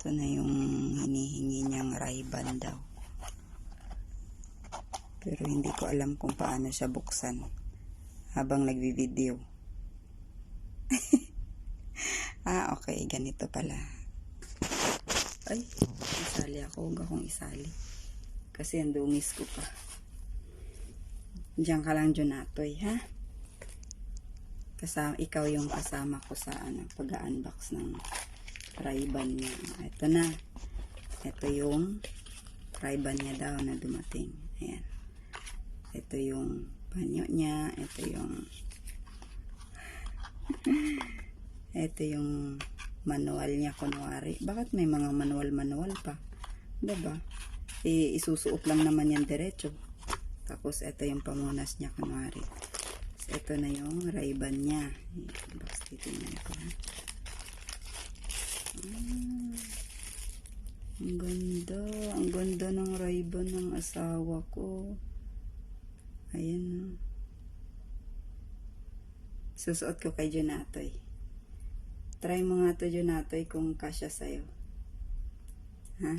Ito na yung hinihingi niyang Ray-Ban daw. Pero hindi ko alam kung paano siya buksan habang nagvi-video. Okay, ganito pala. Ay, isali ako. Huwag akong isali. Kasi ang dungis ko pa. Diyan ka lang, Jonatoy, ha? Kasama, ikaw yung kasama ko sa pag-unbox ng Ray-Ban niya. Ito na. Ito yung Ray-Ban niya daw na dumating. Ayan. Ito yung panyo niya. Ito yung manual niya kunwari. Bakit may mga manual pa? Diba? Isusuot lang naman yan diretso. Tapos ito yung pamunas niya kunwari. Ito na yung Ray-Ban niya. Box titingnan ko, ha. Ang ganda. Ang ganda ng Ray-Ban ng asawa ko. Ayan. Susuot ko kay Jonatoy. Try mo nga to, Jonatoy, kung kasya sa'yo. Ha?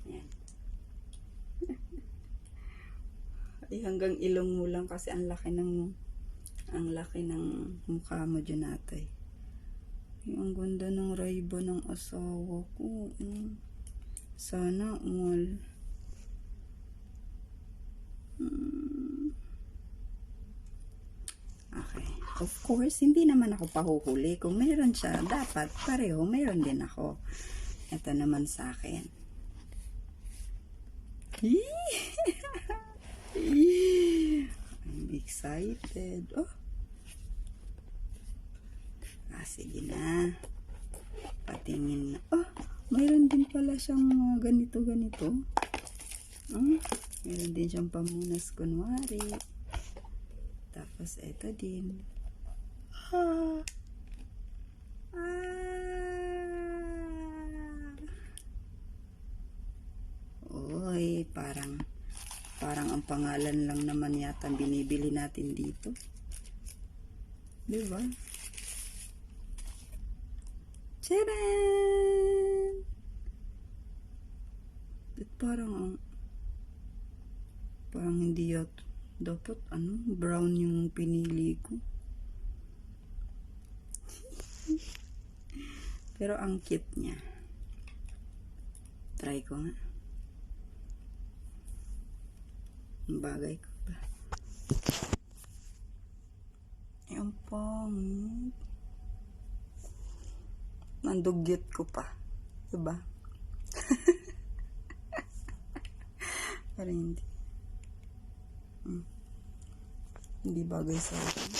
Ayan. Ay, hanggang ilong mo lang kasi ang laki ng mukha mo, Jonatoy. Ay, ang ganda ng Ray-Ban ng asawa ko. Sana all. Okay. Of course, hindi naman ako pahuhuli. Kung meron siya, dapat pareho, meron din ako. Ito naman sa akin. I'm excited. Oh. Sige na. Patingin na. Oh, mayroon din pala siyang ganito. Meron din siyang pamunas kunwari. Tapos ito din. Oy, parang ang pangalan lang naman yata binibili natin dito. Diba? Tcharan! At parang hindi yata dapat brown yung pinili ko. Pero ang cute niya. Try ko nga. Ang bagay ko ba? Ang pangit. Nandugyot ko pa. Diba? Pero hindi. Hindi bagay sa akin.